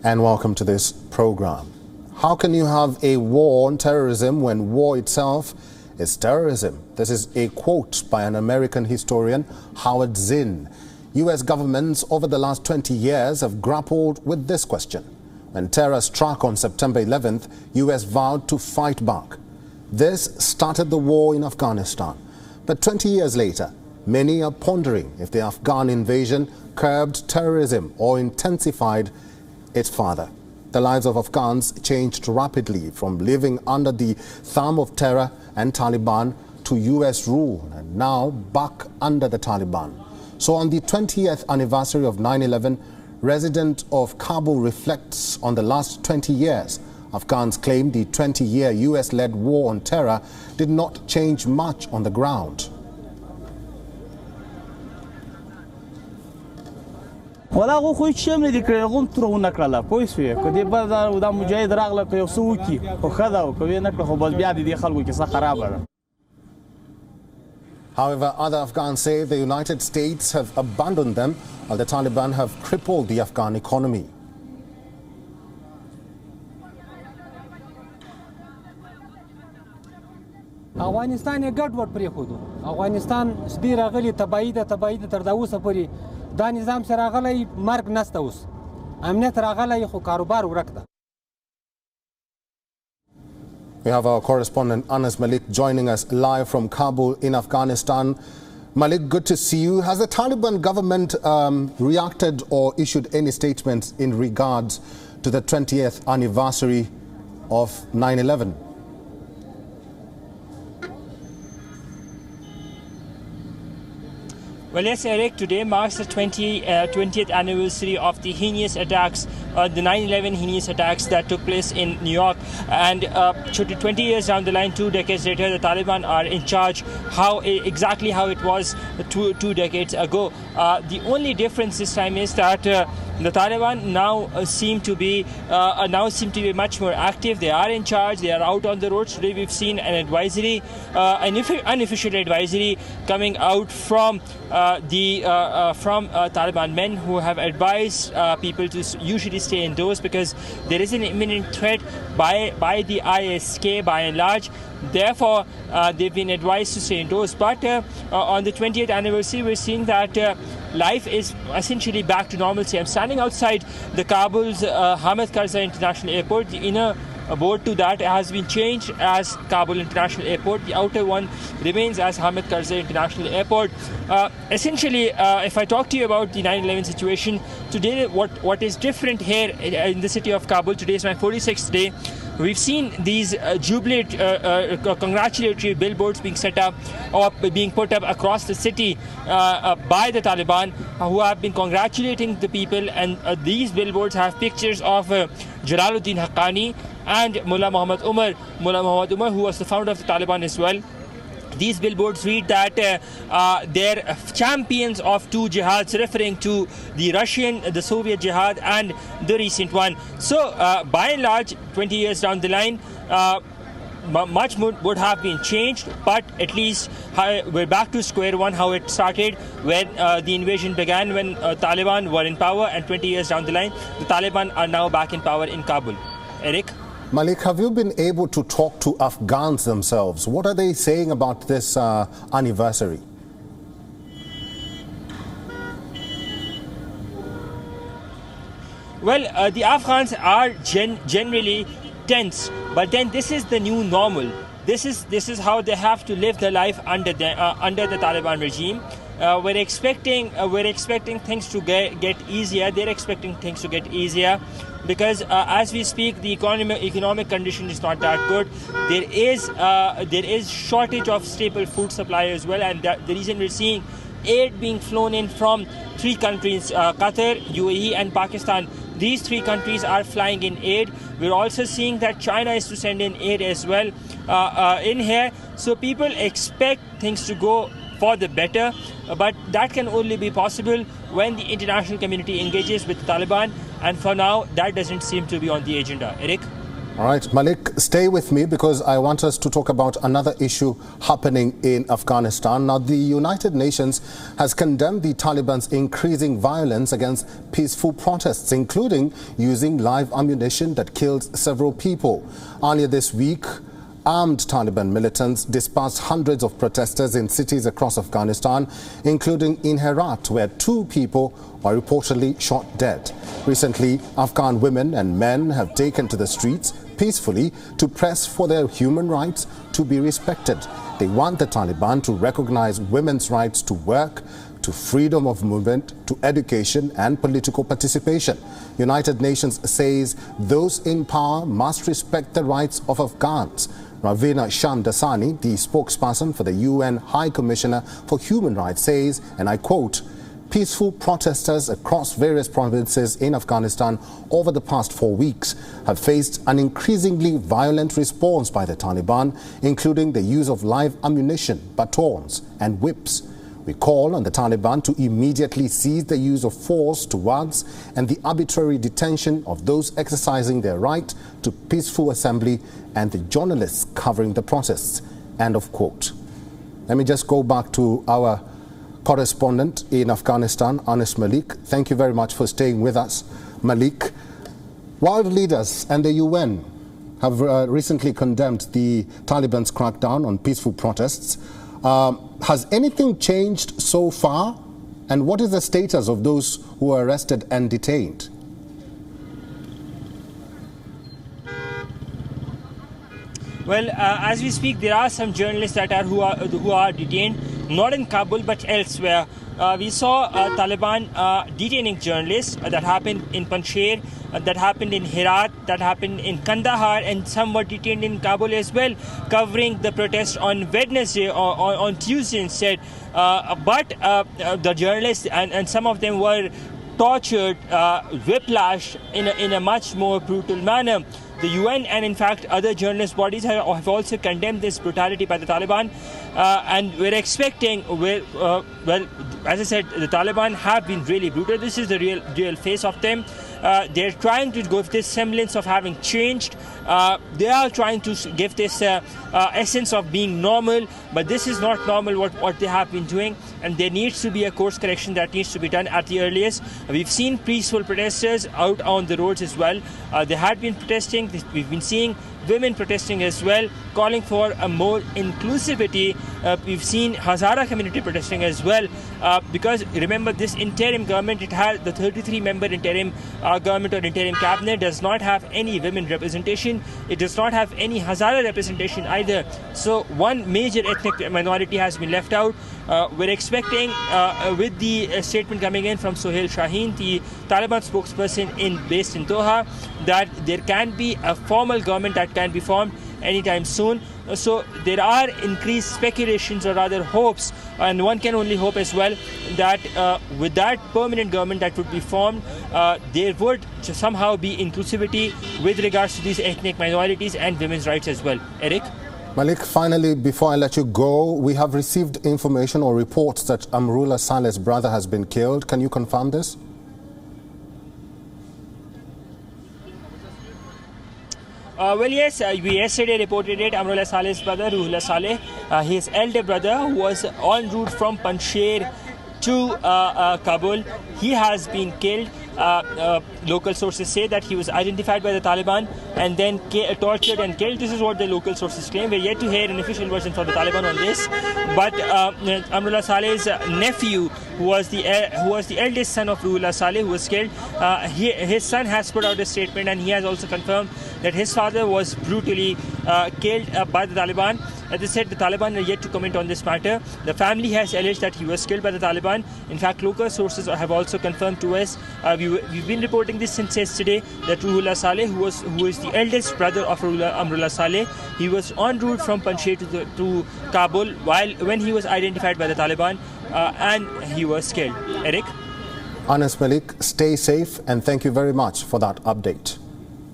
and welcome to this program. How can you have a war on terrorism when war itself is terrorism? This is a quote by an American historian, Howard Zinn. U.S. governments over the last 20 years have grappled with this question. When terror struck on September 11th, U.S. vowed to fight back. This started the war in Afghanistan. But 20 years later, many are pondering if the Afghan invasion curbed terrorism or intensified its further. The lives of Afghans changed rapidly from living under the thumb of terror and Taliban to U.S. rule, and now back under the Taliban. So on the 20th anniversary of 9/11, resident of Kabul reflects on the last 20 years. Afghans claim the 20-year U.S.-led war on terror did not change much on the ground. ولا هو خو شم نه دي کړو ترونه کړله پوه شو کدي بل دا مجاهد راغله که یو څو کی خو خدا او کوي نه خو بس بیا دي خلکو کې څه خراب ده. However, other Afghans say the United States have abandoned them while the Taliban have crippled the Afghan economy. افغانستان یې ګډ وډ پرې خودو افغانستان سپی راغلی تبعید تر دا اوسه پورې دا نظام سره راغلی مرګ نسته اوس امنیت راغلی خو کاروبار ورک ده. We have our correspondent Anas Mallick joining us live from Kabul in Afghanistan. Mallick, good to see you. Has the Taliban government reacted or issued any statements in regards to the 20th anniversary of 9/11? Well, yes, Eric, today marks the 20th anniversary of the heinous attacks, the 9/11 heinous attacks that took place in New York. And 20 years down the line, 2 decades later, the Taliban are in charge. Exactly how it was two decades ago. The only difference this time is that the Taliban now seem to be much more active. They are in charge. They are out on the roads. Today we've seen an advisory, an unofficial advisory coming out from Taliban men who have advised people to usually stay indoors because there is an imminent threat by the ISK by and large. Therefore, they've been advised to stay indoors. But on the 20th anniversary, we're seeing that life is essentially back to normalcy. I'm standing outside the Kabul's Hamid Karzai International Airport. The inner board to that has been changed as Kabul International Airport. The outer one remains as Hamid Karzai International Airport. Essentially, if I talk to you about the 9/11 situation, today what is different here in the city of Kabul, today is my 46th day. We've seen these congratulatory billboards being set up or being put up across the city by the Taliban, who have been congratulating the people. And these billboards have pictures of Jalaluddin Haqqani and Mullah Muhammad Umar. Mullah Muhammad Umar, who was the founder of the Taliban as well. These billboards read that they're champions of two jihads, referring to the Russian, the Soviet jihad, and the recent one. So, by and large, 20 years down the line, much more would have been changed, but at least we're back to square one, how it started when the invasion began, when Taliban were in power, and 20 years down the line, the Taliban are now back in power in Kabul. Eric? Mallick, have you been able to talk to Afghans themselves? What are they saying about this anniversary? Well, the Afghans are generally tense, but then this is the new normal. This is how they have to live their life under the Taliban regime. We're expecting things to get easier. They're expecting things to get easier because as we speak, the economic condition is not that good. There is shortage of staple food supply as well, and the reason we're seeing aid being flown in from 3 countries, Qatar, UAE and Pakistan. These 3 countries are flying in aid. We're also seeing that China is to send in aid as well in here. So people expect things to go for the better, but that can only be possible when the international community engages with the Taliban, and for now that doesn't seem to be on the agenda. Eric? All right, Mallick, stay with me because I want us to talk about another issue happening in Afghanistan. Now, the United Nations has condemned the Taliban's increasing violence against peaceful protests, including using live ammunition that killed several people. Earlier this week, armed Taliban militants dispersed hundreds of protesters in cities across Afghanistan, including in Herat, where 2 people were reportedly shot dead. Recently, Afghan women and men have taken to the streets peacefully to press for their human rights to be respected. They want the Taliban to recognize women's rights to work, to freedom of movement, to education and political participation. United Nations says those in power must respect the rights of Afghans. Ravina Shamdasani, the spokesperson for the UN High Commissioner for Human Rights, says, and I quote, "Peaceful protesters across various provinces in Afghanistan over the past 4 weeks have faced an increasingly violent response by the Taliban, including the use of live ammunition, batons and whips. We call on the Taliban to immediately cease the use of force towards and the arbitrary detention of those exercising their right to peaceful assembly and the journalists covering the protests." End of quote. Let me just go back to our correspondent in Afghanistan, Mallick. Thank you very much for staying with us, Mallick. World leaders and the UN have recently condemned the Taliban's crackdown on peaceful protests. Has anything changed so far? And what is the status of those who are arrested and detained? Well, as we speak, there are some journalists that are who are detained, not in Kabul but elsewhere. We saw Taliban detaining journalists. That happened in Panjshir, that happened in Herat, that happened in Kandahar, and some were detained in Kabul as well, covering the protest on Wednesday or on Tuesday instead. But the journalists and some of them were tortured, whiplashed in a much more brutal manner. The UN and in fact other journalist bodies have also condemned this brutality by the Taliban, and we're expecting, well, as I said, the Taliban have been really brutal. This is the real face of them. They're trying to give this semblance of having changed. They are trying to give this essence of being normal, but this is not normal what they have been doing, and there needs to be a course correction that needs to be done at the earliest. We've seen peaceful protesters out on the roads as well. They had been protesting. We've been seeing women protesting as well, calling for a more inclusivity. We've seen Hazara community protesting as well, because remember, this interim government, it has the 33-member interim government or interim cabinet does not have any women representation. It does not have any Hazara representation either. So one major ethnic minority has been left out. We're expecting, with the statement coming in from Sohail Shaheen, the Taliban spokesperson based in Doha, that there can be a formal government that can be formed anytime soon. So there are increased speculations, or rather hopes, and one can only hope as well, that with that permanent government that would be formed, there would somehow be inclusivity with regards to these ethnic minorities and women's rights as well. Eric? Mallick, finally, before I let you go, we have received information or reports that Amrullah Saleh's brother has been killed. Can you confirm this? Well, yes, we yesterday reported it. Amrullah Saleh's brother, Ruhullah Saleh, his elder brother, who was en route from Panjshir to Kabul, he has been killed. Local sources say that he was identified by the Taliban and then tortured and killed. This is what the local sources claim. We're yet to hear an official version from the Taliban on this. But Amrullah Saleh's nephew, who was the eldest son of Ruhullah Saleh, who was killed, his son has put out a statement, and he has also confirmed that his father was brutally killed by the Taliban. As I said, the Taliban are yet to comment on this matter. The family has alleged that he was killed by the Taliban. In fact, local sources have also confirmed to us. We've been reporting this since yesterday, that Ruhullah Saleh, who is the eldest brother of Amrullah Saleh, he was en route from Panjshir to Kabul when he was identified by the Taliban, and he was killed. Eric? Mallick, stay safe, and thank you very much for that update.